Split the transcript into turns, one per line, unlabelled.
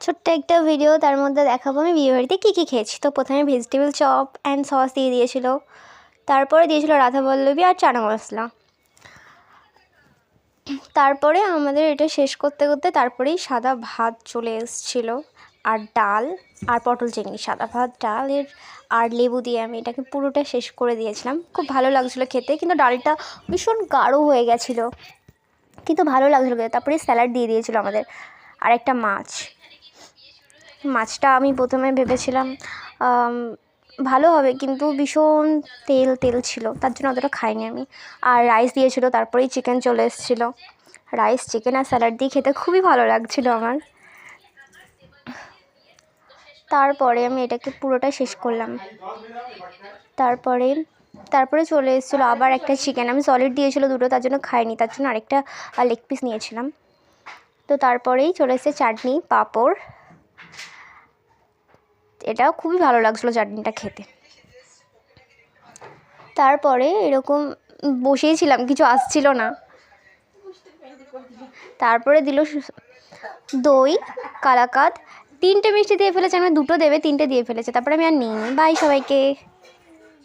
ছোট্ট একটা ভিডিও, তার মধ্যে দেখাবো আমি বিয়েবাড়িতে কী কী খেয়েছি। তো প্রথমে ভেজিটেবল চপ অ্যান্ড সস দিয়ে দিয়েছিল, তারপরে দিয়েছিল রাধাবল্লভী আর চানা মশলা। তারপরে আমাদের এটা শেষ করতে করতে তারপরেই সাদা ভাত চলে এসেছিলো, আর ডাল আর পটল চিংড়ি। সাদা ভাত, ডালের আর লেবু দিয়ে আমি এটাকে পুরোটা শেষ করে দিয়েছিলাম। খুব ভালো লাগছিলো খেতে, কিন্তু ডালটা ভীষণ গাঢ় হয়ে গেছিলো, কিন্তু ভালো লাগছিলো খেতে। তারপরে স্যালাড দিয়ে দিয়েছিলো আমাদের, আর একটা মাছ। মাছটা আমি প্রথমে ভেবেছিলাম ভালো হবে, কিন্তু ভীষণ তেল তেল ছিল, তার জন্য অতটা খাইনি আমি। আর রাইস দিয়েছিলো, তারপরেই চিকেন চলে এসেছিলো। রাইস, চিকেন আর স্যালাড দিয়ে খেতে খুবই ভালো লাগছিলো আমার। তারপরে আমি এটাকে পুরোটা শেষ করলাম। তারপরে চলে এসেছিলো আবার একটা চিকেন। আমি সলিড দিয়েছিলো দুটো, তার জন্য খাইনি, তার জন্য আরেকটা লেগ পিস নিয়েছিলাম। তো তারপরেই চলে এসেছে চাটনি, পাঁপড়। এটাও খুবই ভালো লাগছিলো চাটনিটা খেতে। তারপরে এরকম বসেইছিলাম, কিছু আসছিল না। তারপরে দিল দই, কালাকাঁদ। 3টে মিষ্টি দিয়ে ফেলেছে, আমি 2টো দেবে 3টে দিয়ে ফেলেছে। তারপরে আমি আর নিইনি। বাই সবাইকে।